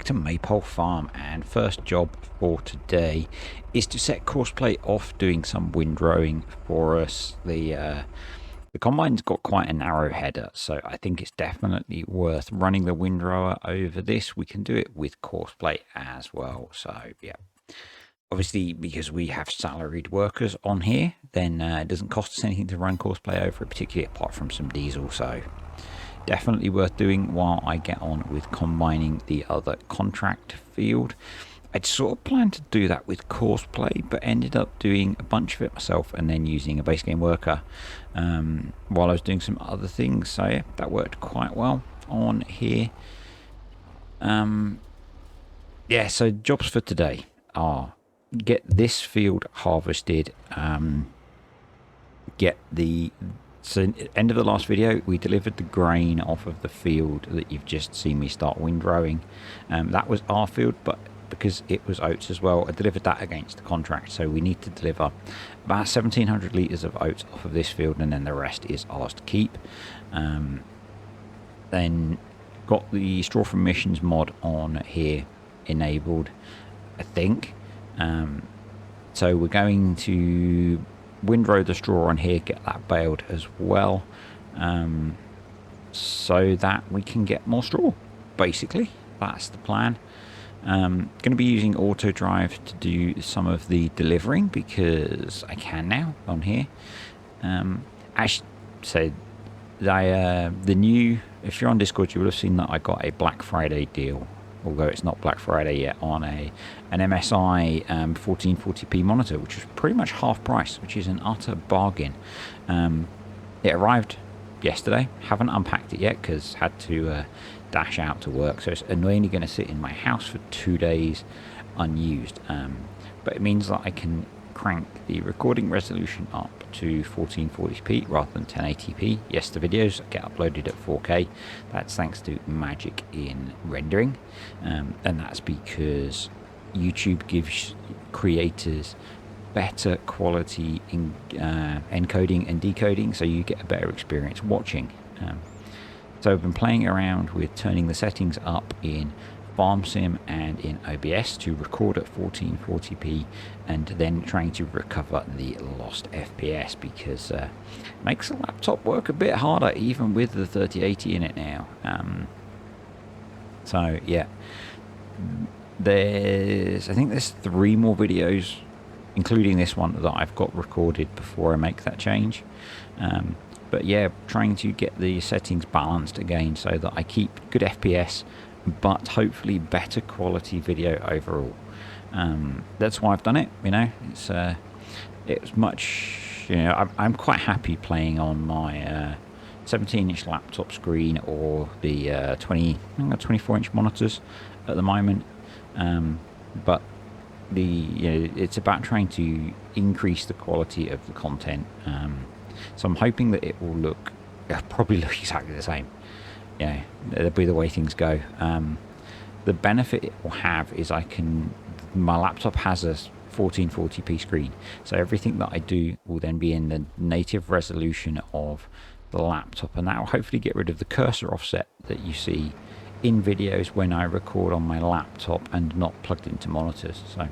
back to Maypole Farm, and first job for today is to set Courseplay off doing some windrowing for us. The combine's got quite a narrow header, so I think it's definitely worth running the windrower over this. We can do it with Courseplay as well, so yeah. Obviously, because we have salaried workers on here, then it doesn't cost us anything to run Courseplay over it, particularly apart from some diesel, so definitely worth doing while I get on with combining the other contract field. I'd sort of planned to do that with Courseplay, but ended up doing a bunch of it myself and then using a base game worker while I was doing some other things. So yeah, that worked quite well on here. Yeah, so jobs for today are get this field harvested, get the So end of the last video, we delivered the grain off of the field that you've just seen me start windrowing. That was our field, but because it was oats as well, I delivered that against the contract. So we need to deliver about 1,700 litres of oats off of this field, and then the rest is ours to keep. Then got the straw from missions mod on here enabled, I think. So we're going to windrow the straw on here, get that baled as well, so that we can get more straw. Basically, that's the plan. Going to be using auto drive to do some of the delivering because I can now on here. Actually, so the new, if you're on Discord, you would have seen that I got a Black Friday deal, although it's not Black Friday yet, on an MSI 1440p monitor, which was pretty much half price, which is an utter bargain. It arrived yesterday. Haven't unpacked it yet because had to dash out to work, so it's annoyingly going to sit in my house for 2 days unused. But it means that I can crank the recording resolution up to 1440p rather than 1080p. Yes, the videos get uploaded at 4K. That's thanks to magic in rendering, and that's because YouTube gives creators better quality in encoding and decoding, so you get a better experience watching. So I've been playing around with turning the settings up in Farm Sim and in OBS to record at 1440p, and then trying to recover the lost FPS, because it makes the laptop work a bit harder even with the 3080 in it now. So yeah, I think there's 3 more videos, including this one, that I've got recorded before I make that change. But yeah, trying to get the settings balanced again so that I keep good FPS, but hopefully better quality video overall. That's why I've done it. You know, it's much. You know, I'm quite happy playing on my 17-inch laptop screen or the 24-inch monitors at the moment. But it's about trying to increase the quality of the content. So I'm hoping that it will probably look exactly the same. Yeah, that'll be the way things go. The benefit it will have is my laptop has a 1440p screen, so everything that I do will then be in the native resolution of the laptop, and that will hopefully get rid of the cursor offset that you see in videos when I record on my laptop and not plugged into monitors. So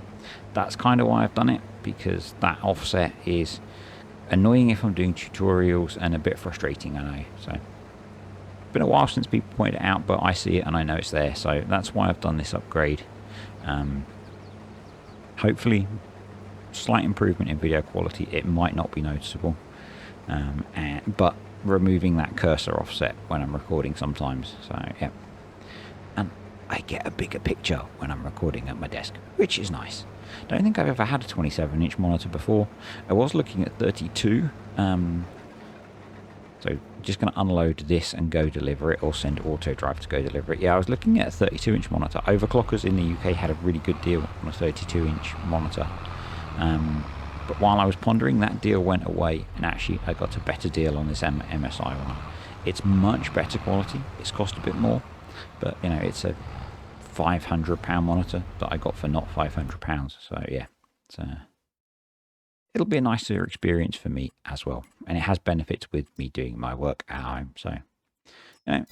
that's kind of why I've done it, because that offset is annoying if I'm doing tutorials and a bit frustrating, I know. So been a while since people pointed it out, but I see it and I know it's there, so that's why I've done this upgrade. Hopefully slight improvement in video quality. It might not be noticeable, but removing that cursor offset when I'm recording sometimes. So yeah, and I get a bigger picture when I'm recording at my desk, which is nice. Don't think I've ever had a 27-inch monitor before. I was looking at 32. So just going to unload this and go deliver it, or send auto drive to go deliver it. Yeah, I was looking at a 32-inch monitor. Overclockers in the UK had a really good deal on a 32-inch monitor. But while I was pondering, that deal went away, and actually I got a better deal on this MSI one. It's much better quality. It's cost a bit more, but you know, it's a £500 monitor that I got for not £500. So yeah, it'll be a nicer experience for me as well, and it has benefits with me doing my work at home. So, you know,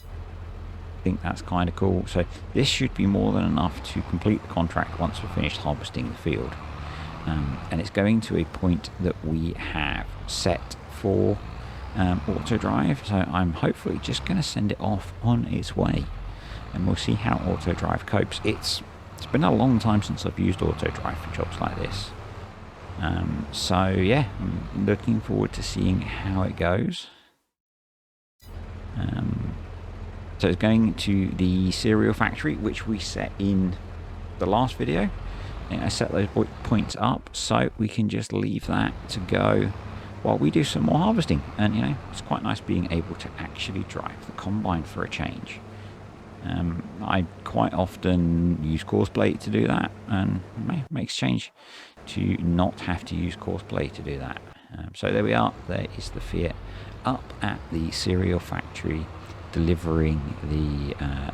I think that's kind of cool. So this should be more than enough to complete the contract once we're finished harvesting the field. And it's going to a point that we have set for auto drive, so I'm hopefully just going to send it off on its way, and we'll see how auto drive copes. It's been a long time since I've used auto drive for jobs like this, so yeah, I'm looking forward to seeing how it goes. So it's going to the cereal factory, which we set in the last video. I set those points up so we can just leave that to go while we do some more harvesting. And you know, it's quite nice being able to actually drive the combine for a change. I quite often use course blade to do that, and it makes change to not have to use course blade to do that. So there we are. There is the Fiat up at the cereal factory, delivering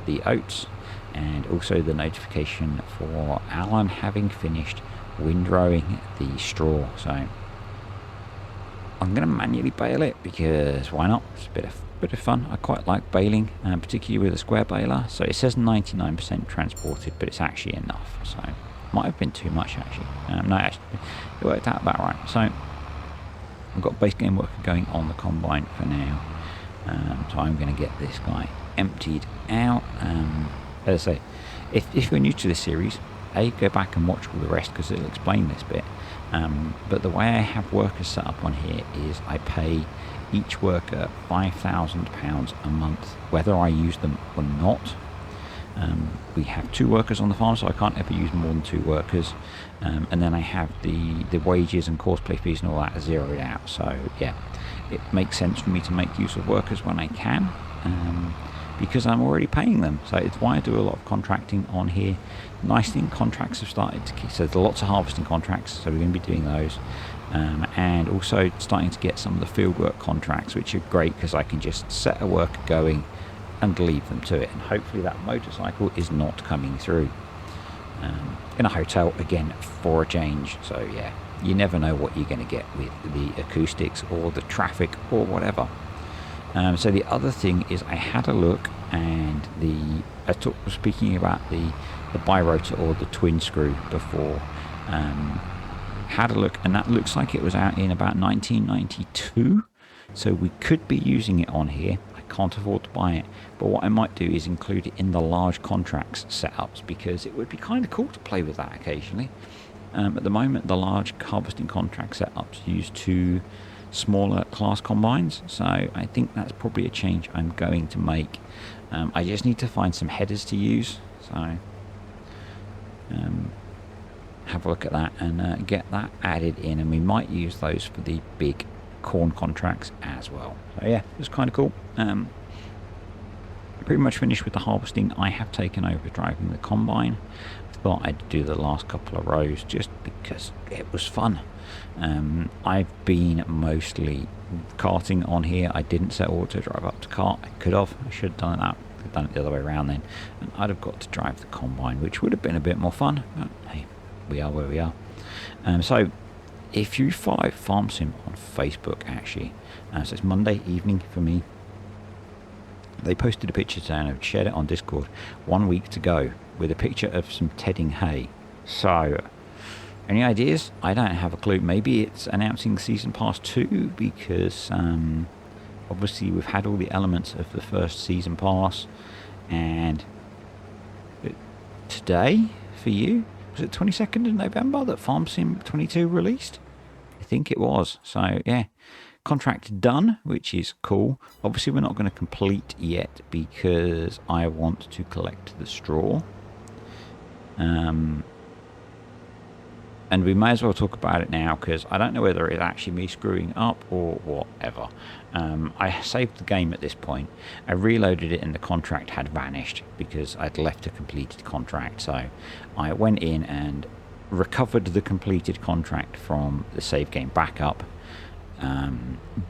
the oats, and also the notification for Alan having finished windrowing the straw. So I'm going to manually bale it because why not? It's a bit of fun. I quite like baling, particularly with a square baler. So it says 99% transported, but it's actually enough. So it might have been too much actually. No, actually, it worked out about right. So I've got base game worker going on the combine for now. So I'm going to get this guy emptied out. As I say, if you're new to this series, go back and watch all the rest because it'll explain this bit. But the way I have workers set up on here is I pay each worker £5,000 a month, whether I use them or not. We have 2 workers on the farm, so I can't ever use more than 2 workers. And then I have the wages and course play fees and all that zeroed out. So yeah, it makes sense for me to make use of workers when I can, because I'm already paying them. So it's why I do a lot of contracting on here. Nice thing, contracts have started to, so there's lots of harvesting contracts, so we're going to be doing those. And also starting to get some of the fieldwork contracts, which are great because I can just set a worker going and leave them to it, and hopefully that motorcycle is not coming through in a hotel again for a change. So yeah, you never know what you're going to get with the acoustics or the traffic or whatever. So the other thing is I had a look, and speaking about the birotor or the twin screw before, had a look, and that looks like it was out in about 1992, so we could be using it on here. I can't afford to buy it, but what I might do is include it in the large contracts setups, because it would be kind of cool to play with that occasionally. At the moment, the large harvesting contract setups use 2 smaller class combines, so I think that's probably a change I'm going to make. I just need to find some headers to use, so have a look at that and get that added in, and we might use those for the big corn contracts as well. So yeah, it's kind of cool. Pretty much finished with the harvesting. I have taken over driving the combine. Thought I'd do the last couple of rows just because it was fun. I've been mostly carting on here. I didn't set auto drive up to cart. I could have. I should have done that. I've done it the other way around then, and I'd have got to drive the combine, which would have been a bit more fun. But hey, we are where we are. So if you follow Farm Sim on Facebook, actually, so it's Monday evening for me. They posted a picture today and I've shared it on Discord 1 week to go with a picture of some tedding hay. So, any ideas? I don't have a clue. Maybe it's announcing Season Pass 2 because obviously we've had all the elements of the first Season Pass, and today for you, was it 22nd of November that Farm Sim 22 released? I think it was. So yeah, contract done, which is cool. Obviously we're not going to complete yet because I want to collect the straw. And we may as well talk about it now because I don't know whether it's actually me screwing up or whatever. I saved the game at this point. I reloaded it and the contract had vanished because I'd left a completed contract. So I went in and recovered the completed contract from the save game backup.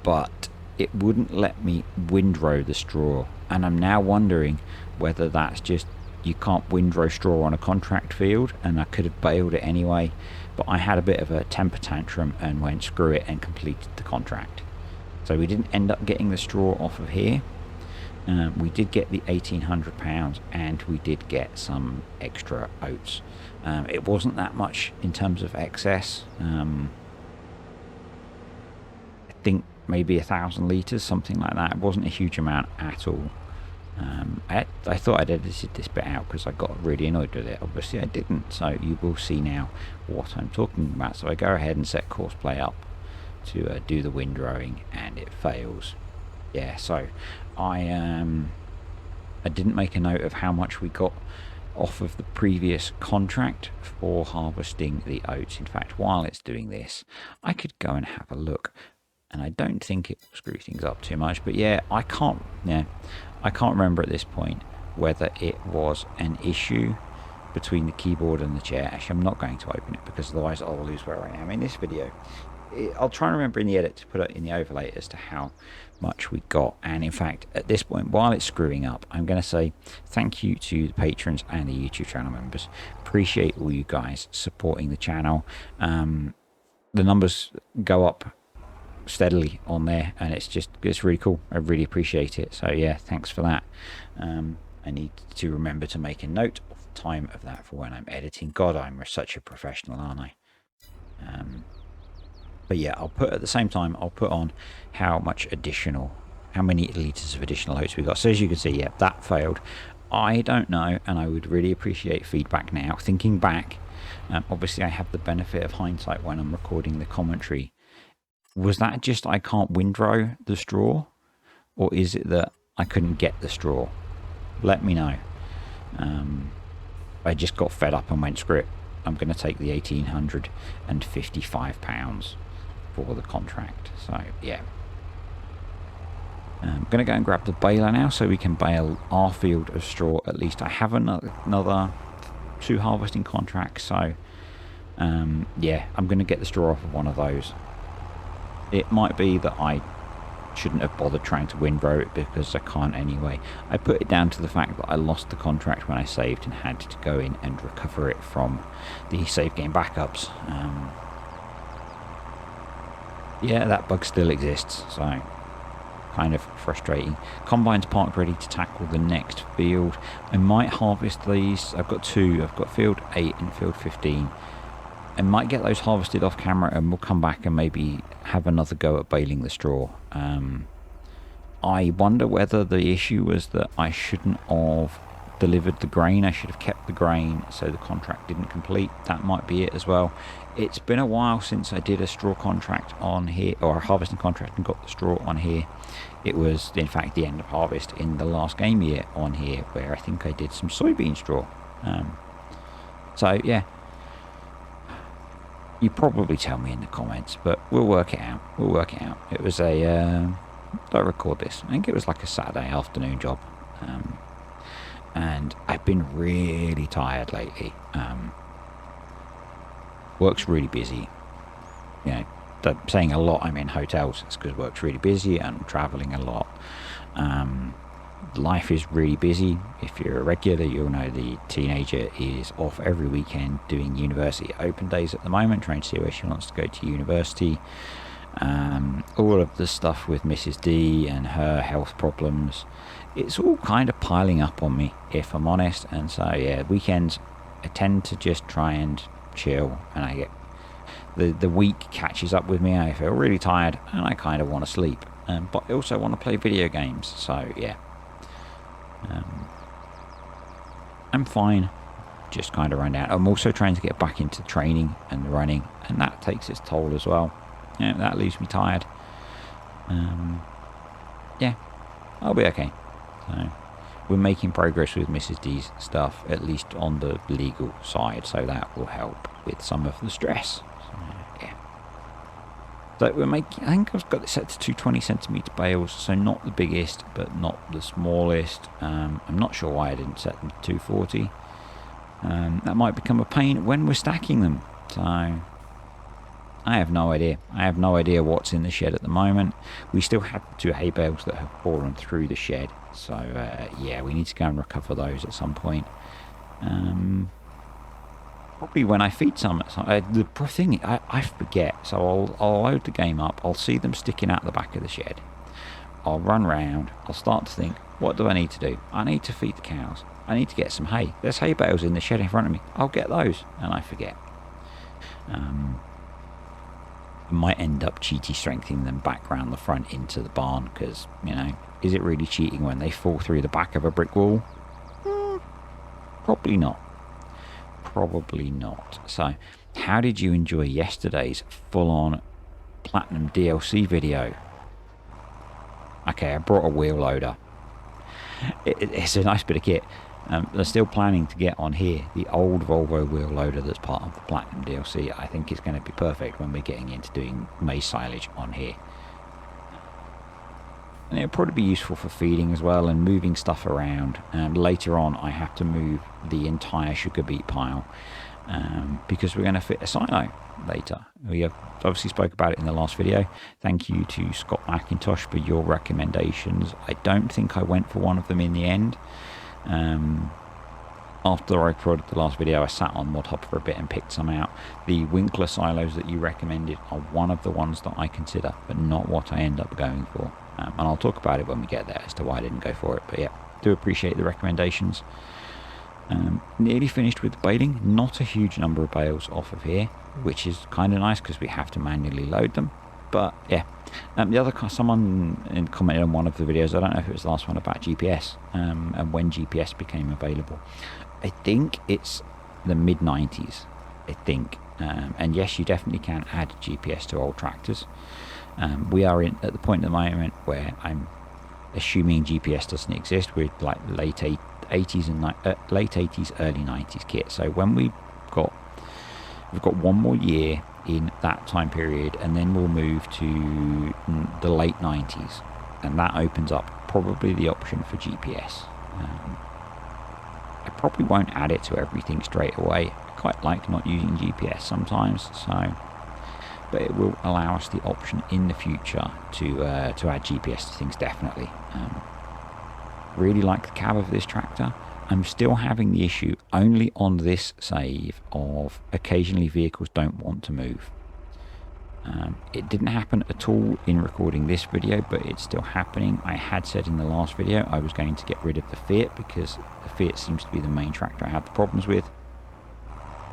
But it wouldn't let me windrow the straw, and I'm now wondering whether that's just you can't windrow straw on a contract field, and I could have bailed it anyway, but I had a bit of a temper tantrum and went screw it and completed the contract. So we didn't end up getting the straw off of here, We did get the £1,800 and we did get some extra oats. It wasn't that much in terms of excess. I think maybe 1,000 litres, something like that. It wasn't a huge amount at all. I thought I'd edited this bit out because I got really annoyed with it. Obviously I didn't, so you will see now what I'm talking about. So I go ahead and set course play up to do the windrowing, and it fails. Yeah, so I didn't make a note of how much we got off of the previous contract for harvesting the oats. In fact, while it's doing this, I could go and have a look, and I don't think it will screw things up too much. But yeah, I can't remember at this point whether it was an issue between the keyboard and the chair. Actually, I'm not going to open it because otherwise I'll lose where I am in this video. I'll try and remember in the edit to put it in the overlay as to how much we got. And in fact, at this point, while it's screwing up, I'm going to say thank you to the patrons and the YouTube channel members. Appreciate all you guys supporting the channel. The numbers go up steadily on there, and it's really cool. I really appreciate it. So yeah, thanks for that. I need to remember to make a note of the time of that for when I'm editing. God, I'm such a professional, aren't I? But yeah, I'll put at the same time, I'll put on how many litres of additional oats we got. So as you can see, yeah, that failed. I don't know, and I would really appreciate feedback now. Thinking back, obviously I have the benefit of hindsight when I'm recording the commentary. Was that just I can't windrow the straw? Or is it that I couldn't get the straw? Let me know. I just got fed up and went, screw it. I'm going to take the £1,855 for the contract. So yeah, I'm going to go and grab the baler now so we can bale our field of straw. At least I have another 2 harvesting contracts, so yeah, I'm going to get the straw off of one of those. It might be that I shouldn't have bothered trying to windrow it because I can't anyway. I put it down to the fact that I lost the contract when I saved and had to go in and recover it from the save game backups. Yeah, that bug still exists, so kind of frustrating. Combine's parked ready to tackle the next field. I might harvest these. I've got 2. I've got field 8 and field 15. I might get those harvested off camera, and we'll come back and maybe have another go at baling the straw. I wonder whether the issue was that I shouldn't have delivered the grain. I should have kept the grain so the contract didn't complete. That might be it as well. It's been a while since I did a straw contract on here, or a harvesting contract, and got the straw on here. It was in fact the end of harvest in the last game year on here, where I think I did some soybean straw. So yeah, you probably tell me in the comments, but we'll work it out. We'll work it out. It was a I record this, I think it was like a Saturday afternoon job, and I've been really tired lately. Work's really busy. You know, saying a lot I'm in hotels. It's because work's really busy and I'm traveling a lot. Life is really busy. If you're a regular, you'll know the teenager is off every weekend doing university open days at the moment, trying to see where she wants to go to university. All of the stuff with Mrs. D and her health problems, it's all kind of piling up on me, if I'm honest. And so yeah, weekends I tend to just try and chill, and I get the week catches up with me. I feel really tired and I kind of want to sleep, but I also want to play video games. So yeah, I'm fine, just kind of run down. I'm also trying to get back into training and running, and that takes its toll as well. Yeah, that leaves me tired. Yeah, I'll be okay. So we're making progress with Mrs. D's stuff, at least on the legal side, so that will help with some of the stress. So, yeah. So we're making, I think I've got it set to 220 centimetre bales, so not the biggest, but not the smallest. I'm not sure why I didn't set them to 240. That might become a pain when we're stacking them. So I have no idea. I have no idea what's in the shed at the moment. We still have 2 hay bales that have fallen through the shed. So yeah, we need to go and recover those at some point. Probably when I feed some. The thing, I forget. So I'll load the game up. I'll see them sticking out the back of the shed. I'll run round, I'll start to think, what do I need to do? I need to feed the cows. I need to get some hay. There's hay bales in the shed in front of me. I'll get those. And I forget. I might end up cheaty strengthening them back round the front into the barn because, you know, is it really cheating when they fall through the back of a brick wall? Probably not. Probably not. So, how did you enjoy yesterday's full-on Platinum DLC video? Okay, I brought a wheel loader. It's a nice bit of kit. They're still planning to get on here the old Volvo wheel loader that's part of the Platinum DLC. I think it's going to be perfect when we're getting into doing maize silage on here. And it'll probably be useful for feeding as well and moving stuff around. Later on, I have to move the entire sugar beet pile because we're going to fit a silo later. We have obviously spoke about it in the last video. Thank you to Scott McIntosh for your recommendations. I don't think I went for one of them in the end. After I recorded the last video, I sat on ModHub for a bit and picked some out. The Winkler silos that you recommended are one of the ones that I consider, but not what I end up going for. And I'll talk about it when we get there as to why I didn't go for it. But yeah, do appreciate the recommendations. Nearly finished with the baling. Not a huge number of bales off of here, which is kind of nice because we have to manually load them. But yeah, the other someone commented on one of the videos. I don't know if it was the last one about GPS and when GPS became available. I think it's the mid 90s. I think, and yes, you definitely can add GPS to old tractors. We are at the point at the moment where I'm assuming GPS doesn't exist. We're like late 80s and late 80s, early 90s kit. So when we've got one more year in that time period, and then we'll move to the late 90s, and that opens up probably the option for GPS. I probably won't add it to everything straight away. I quite like not using GPS sometimes, so but it will allow us the option in the future to add GPS to things, definitely. Really like the cab of this tractor. I'm still having the issue only on this save of occasionally vehicles don't want to move. It didn't happen at all in recording this video, but it's still happening. I had said in the last video I was going to get rid of the Fiat because the Fiat seems to be the main tractor I had the problems with.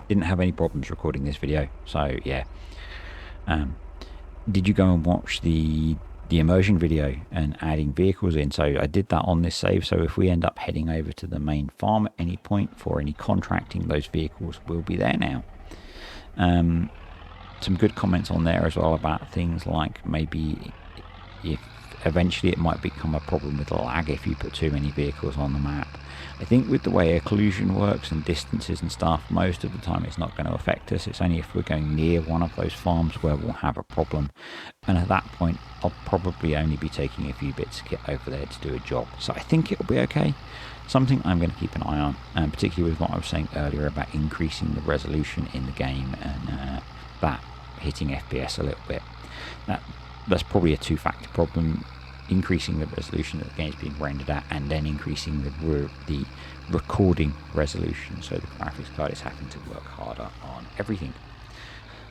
Didn't have any problems recording this video, so yeah. Did you go and watch the immersion video and adding vehicles in? So I did that on this save, so if we end up heading over to the main farm at any point for any contracting, those vehicles will be there now. Some good comments on there as well about things like maybe if eventually it might become a problem with lag if you put too many vehicles on the map. I think with the way occlusion works and distances and stuff, most of the time it's not going to affect us. It's only if we're going near one of those farms where we'll have a problem, and at that point I'll probably only be taking a few bits to get over there to do a job. So I think it'll be okay. Something I'm going to keep an eye on, particularly with what I was saying earlier about increasing the resolution in the game and that hitting FPS a little bit. That's probably a two-factor problem: increasing the resolution that the game is being rendered at, and then increasing the recording resolution, so the graphics card is having to work harder on everything.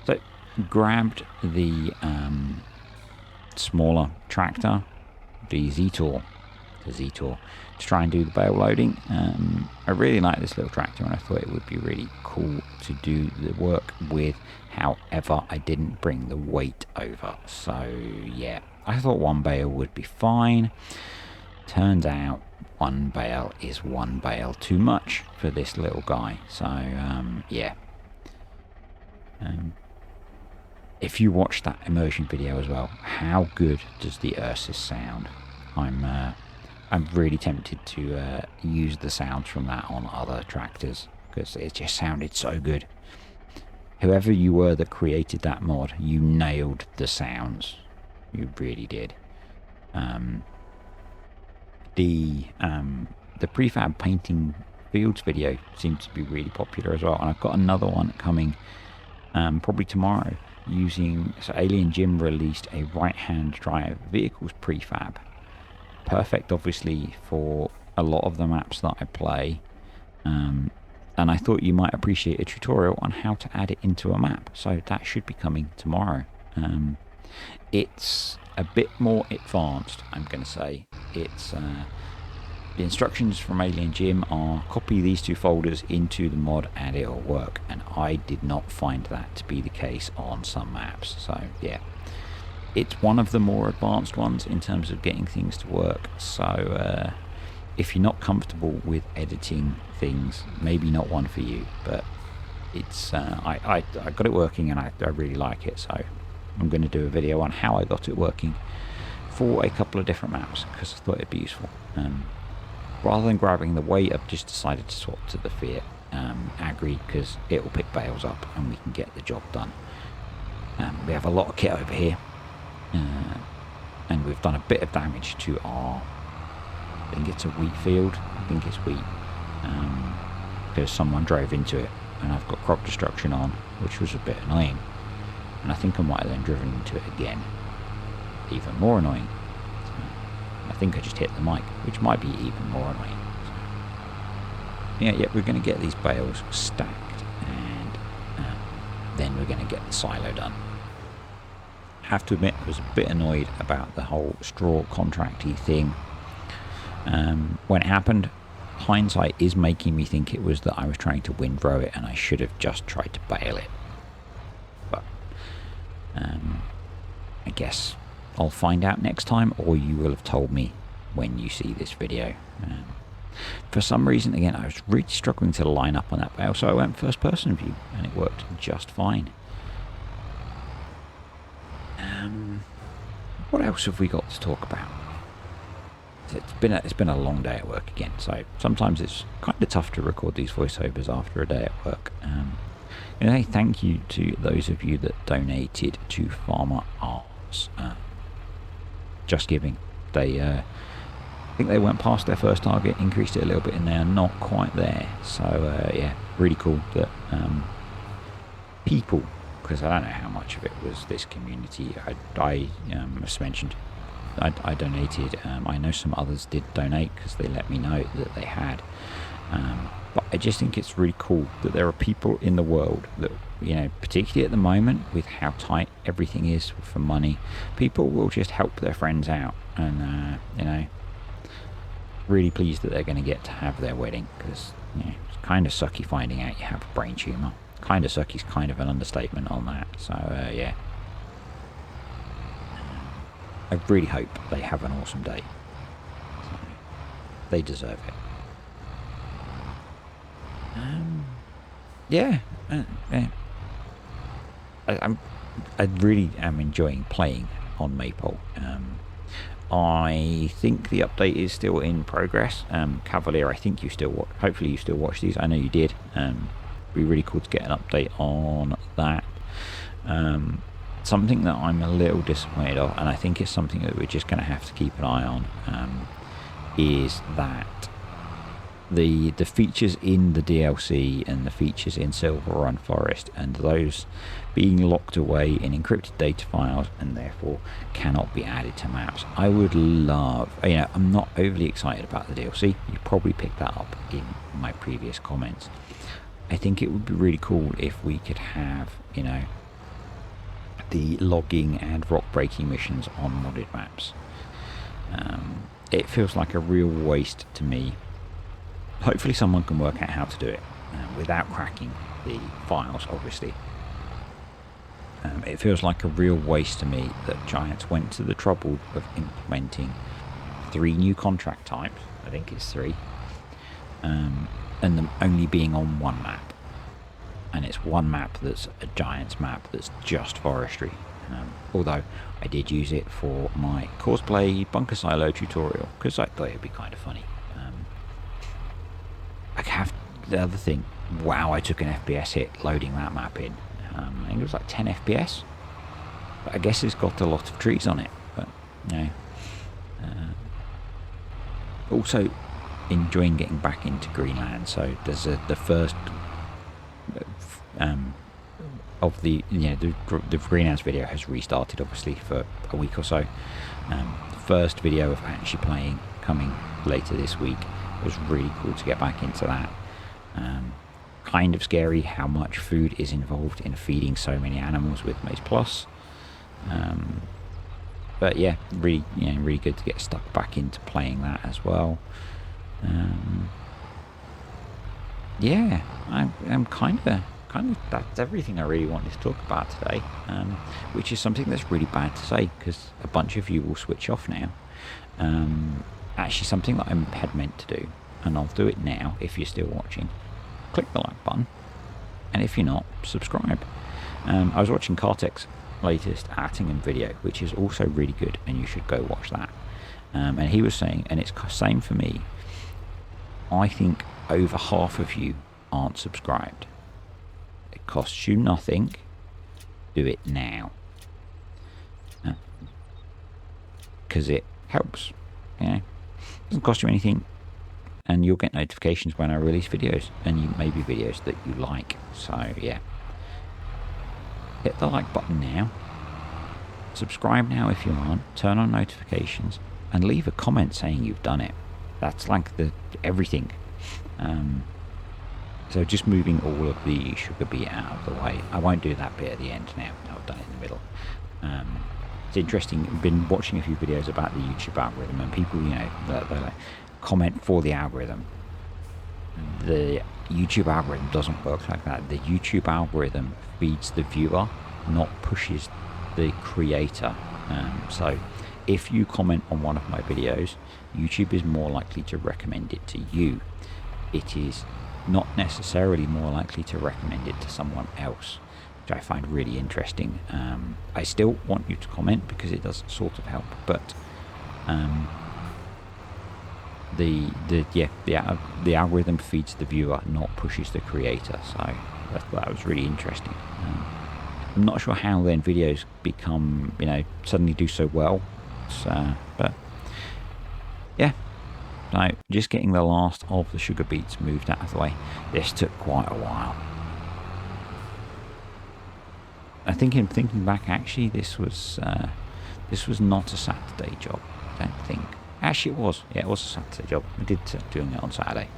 So grabbed the smaller tractor, the Z-Tour, to try and do the bale loading. I really like this little tractor and I thought it would be really cool to do the work with. However, I didn't bring the weight over, so yeah, I thought one bale would be fine. Turns out one bale is one bale too much for this little guy, so yeah. If you watch that immersion video as well, how good does the Ursus sound? I'm really tempted to use the sounds from that on other tractors because it just sounded so good. Whoever you were that created that mod, you nailed the sounds. You really did. The prefab painting fields video seems to be really popular as well, and I've got another one coming probably tomorrow using. So Alien Jim released a right-hand drive vehicles prefab. Perfect, obviously, for a lot of the maps that I play. And I thought you might appreciate a tutorial on how to add it into a map. So that should be coming tomorrow. It's a bit more advanced, I'm going to say. It's the instructions from Alien Gym are copy these 2 folders into the mod and it'll work, and I did not find that to be the case on some maps. So yeah, it's one of the more advanced ones in terms of getting things to work. So if you're not comfortable with editing things, maybe not one for you, but it's I got it working and I really like it. So I'm going to do a video on how I got it working for a couple of different maps because I thought it'd be useful. Rather than grabbing the weight, I've just decided to swap to the Fiat Agri because it will pick bales up and we can get the job done. We have a lot of kit over here, and we've done a bit of damage to our, I think it's a wheat field, I think it's wheat, because someone drove into it and I've got crop destruction on, which was a bit annoying, and I think I might have then driven into it again, even more annoying. I think I just hit the mic, which might be even more annoying. So, yeah, we're going to get these bales stacked, and then we're going to get the silo done. Have to admit, I was a bit annoyed about the whole straw contracty thing. When it happened, hindsight is making me think it was that I was trying to windrow it, and I should have just tried to bale it. But I guess I'll find out next time, or you will have told me when you see this video. For some reason, again, I was really struggling to line up on that bale, so I went first person view and it worked just fine. What else have we got to talk about? It's been a long day at work again, so sometimes it's kind of tough to record these voiceovers after a day at work. And thank you to those of you that donated to Farmer Arts. Just Giving. They I think they went past their first target, increased it a little bit, and they are not quite there. So yeah, really cool that people, because I don't know how much of it was this community. I as mentioned, I donated. I know some others did donate because they let me know that they had. But I just think it's really cool that there are people in the world that, particularly at the moment with how tight everything is for money, people will just help their friends out. And, really pleased that they're going to get to have their wedding, because it's kind of sucky finding out you have a brain tumour. Kind of sucky is kind of an understatement on that. So, yeah. I really hope they have an awesome day. So, they deserve it. Yeah. I really am enjoying playing on Maypole. I think the update is still in progress. Cavalier, I think hopefully you still watch these. I know you did. It'd be really cool to get an update on that. Something that I'm a little disappointed of, and I think it's something that we're just going to have to keep an eye on, is that the features in the DLC and the features in Silver Run Forest, and those being locked away in encrypted data files and therefore cannot be added to maps. I would love, I'm not overly excited about the DLC. You probably picked that up in my previous comments. I think it would be really cool if we could have, the logging and rock breaking missions on modded maps. It feels like a real waste to me. Hopefully someone can work out how to do it without cracking the files, obviously. It feels like a real waste to me that Giants went to the trouble of implementing 3 new contract types, I think it's 3, and them only being on one map. And it's one map that's a Giants map that's just forestry. Although I did use it for my cosplay bunker silo tutorial, because I thought it'd be kind of funny. I have the other thing. Wow, I took an FPS hit loading that map in. I think it was like 10 FPS. But I guess it's got a lot of trees on it. But also enjoying getting back into Greenland. So there's the first of the the Greenhouse video has restarted, obviously, for a week or so. The first video of actually playing coming later this week. It was really cool to get back into that. Kind of scary how much food is involved in feeding so many animals with Maze Plus. But yeah, really, really good to get stuck back into playing that as well. Yeah, I'm kind of that's everything I really wanted to talk about today, which is something that's really bad to say because a bunch of you will switch off now. Actually, something that I had meant to do, and I'll do it now if you're still watching. Click the like button, and if you're not, subscribe. I was watching Kartek's latest Attingen video, which is also really good, and you should go watch that. And he was saying, and it's the same for me, I think over half of you aren't subscribed. It costs you nothing. Do it now. Because it helps. It doesn't cost you anything. And you'll get notifications when I release videos. And maybe videos that you like. So, yeah. Hit the like button now. Subscribe now if you aren't. Turn on notifications. And leave a comment saying you've done it. That's like everything. So just moving all of the sugar beet out of the way. I won't do that bit at the end now. I've done it in the middle. It's interesting. I've been watching a few videos about the YouTube algorithm, and people, they like, comment for the algorithm. The YouTube algorithm doesn't work like that. The YouTube algorithm feeds the viewer, not pushes the creator. So if you comment on one of my videos, YouTube is more likely to recommend it to you. It is not necessarily more likely to recommend it to someone else, which I find really interesting. I still want you to comment because it does sort of help, but the algorithm feeds the viewer, not pushes the creator. So that was really interesting. I'm not sure how then videos become, suddenly do so well. But yeah. So just getting the last of the sugar beets moved out of the way. This took quite a while. I think in thinking back, actually, this was not a Saturday job. I don't think. Actually, it was. Yeah, it was a Saturday job. I did doing it on Saturday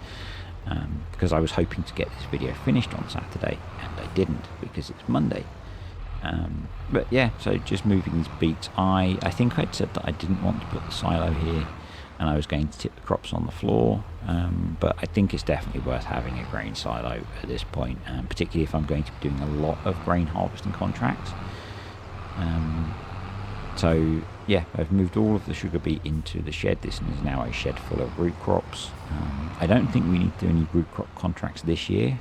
because I was hoping to get this video finished on Saturday, and I didn't because it's Monday. But yeah, so just moving these beets. I think I'd said that I didn't want to put the silo here, and I was going to tip the crops on the floor, but I think it's definitely worth having a grain silo at this point, particularly if I'm going to be doing a lot of grain harvesting contracts. So yeah, I've moved all of the sugar beet into the shed. This is now a shed full of root crops. I don't think we need to do any root crop contracts this year.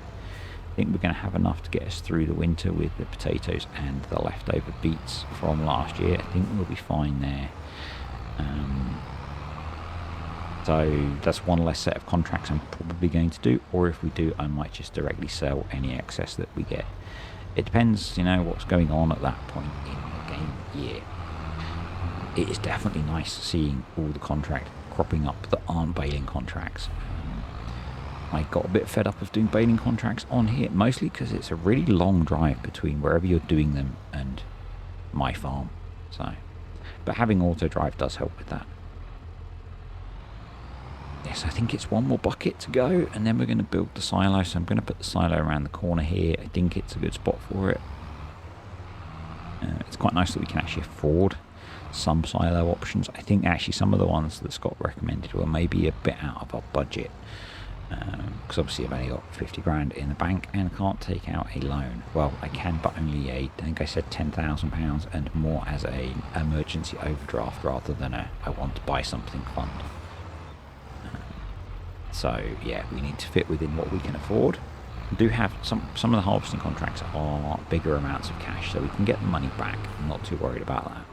I think we're going to have enough to get us through the winter with the potatoes and the leftover beets from last year. I think we'll be fine there. So that's one less set of contracts I'm probably going to do, or if we do, I might just directly sell any excess that we get. It depends, what's going on at that point in the game year. It is definitely nice seeing all the contract cropping up that aren't baling contracts. I got a bit fed up of doing baling contracts on here, mostly because it's a really long drive between wherever you're doing them and my farm. But having auto drive does help with that. Yes, I think it's one more bucket to go, and then we're going to build the silo. So I'm going to put the silo around the corner here. I think it's a good spot for it. It's quite nice that we can actually afford some silo options. I think actually some of the ones that Scott recommended were maybe a bit out of our budget. Because obviously I've only got 50 grand in the bank and can't take out a loan. Well, I can, but only I think I said £10,000 and more as a emergency overdraft rather than I want to buy something fund. So yeah, we need to fit within what we can afford. We do have some of the harvesting contracts are bigger amounts of cash, so we can get the money back. I'm not too worried about that.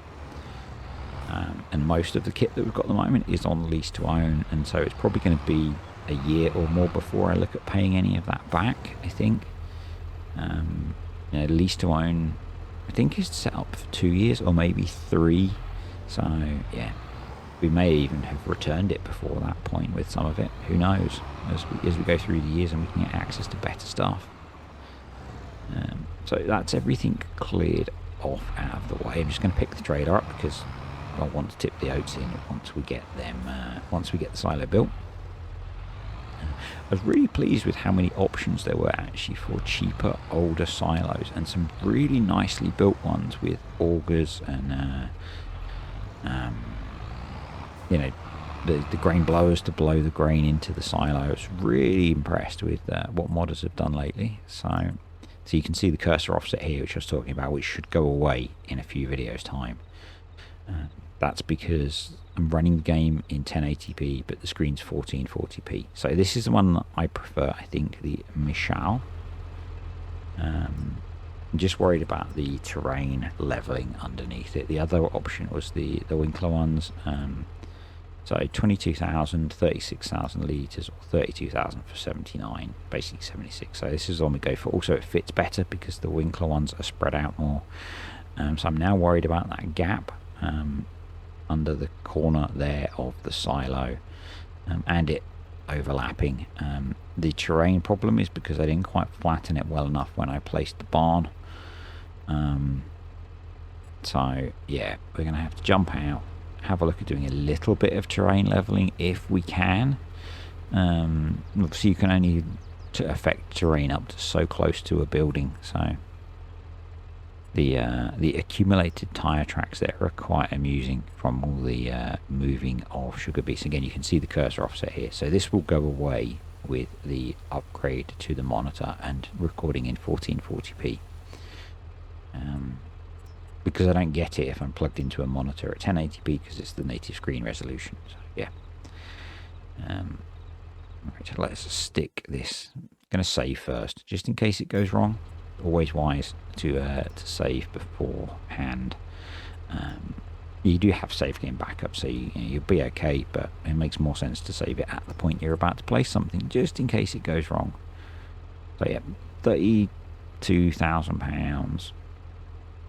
And most of the kit that we've got at the moment is on lease to own, and so it's probably going to be a year or more before I look at paying any of that back, I think. Lease to own, I think, is set up for 2 years or maybe 3. So yeah, we may even have returned it before that point with some of it. Who knows? As we go through the years and we can get access to better stuff. So that's everything cleared off out of the way. I'm just going to pick the trailer up because I want to tip the oats in once we get them. Once we get the silo built. I was really pleased with how many options there were actually for cheaper, older silos, and some really nicely built ones with augers and you know, the grain blowers to blow the grain into the silo. I was really impressed with what modders have done lately. So you can see the cursor offset here, which I was talking about, which should go away in a few videos time. That's because I'm running the game in 1080p, but the screen's 1440p. So this is the one that I prefer, I think, the Michal. I'm just worried about the terrain leveling underneath it. The other option was the Winkler ones. So 22,000, 36,000 litres, or 32,000 for 79, basically 76. So this is the one we go for. Also, it fits better because the Winkler ones are spread out more. So I'm now worried about that gap under the corner there of the silo, and it overlapping. The terrain problem is because I didn't quite flatten it well enough when I placed the barn. So yeah, we're going to have to jump out, have a look at doing a little bit of terrain leveling if we can. Obviously you can only affect terrain up to so close to a building, so the accumulated tire tracks there are quite amusing from all the moving of sugar beets. Again, you can see the cursor offset here, so this will go away with the upgrade to the monitor and recording in 1440p. Because I don't get it if I'm plugged into a monitor at 1080p because it's the native screen resolution. So yeah. Right, let's stick this. I'm going to save first, just in case it goes wrong. Always wise to save beforehand. You do have save game backup, so you'll be okay, but it makes more sense to save it at the point you're about to place something, just in case it goes wrong. So yeah, £32,000.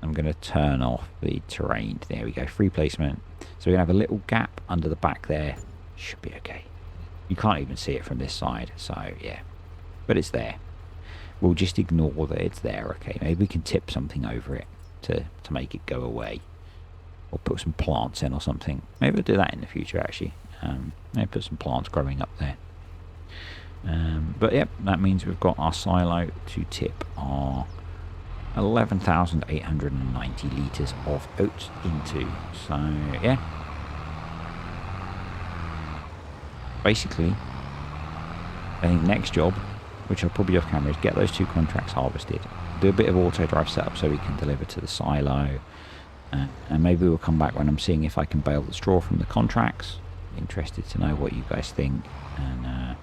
I'm going to turn off the terrain. There we go, free placement. So we're going to have a little gap under the back there. Should be okay. You can't even see it from this side, so yeah. But it's there. We'll just ignore that it's there, okay? Maybe we can tip something over it to make it go away. Or put some plants in or something. Maybe we'll do that in the future, actually. Maybe put some plants growing up there. But yep, that means we've got our silo to tip our 11,890 litres of oats into. So yeah, basically I think next job, which I'll probably off camera, is get those 2 contracts harvested, do a bit of auto drive setup so we can deliver to the silo, and maybe we'll come back when I'm seeing if I can bale the straw from the contracts. Interested to know what you guys think. And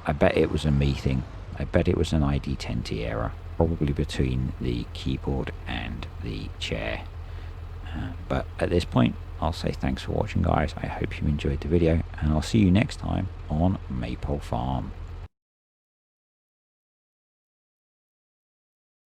I bet it was a me thing. I bet it was an ID10T error, probably between the keyboard and the chair. But at this point, I'll say thanks for watching, guys. I hope you enjoyed the video, and I'll see you next time on Maypole Farm.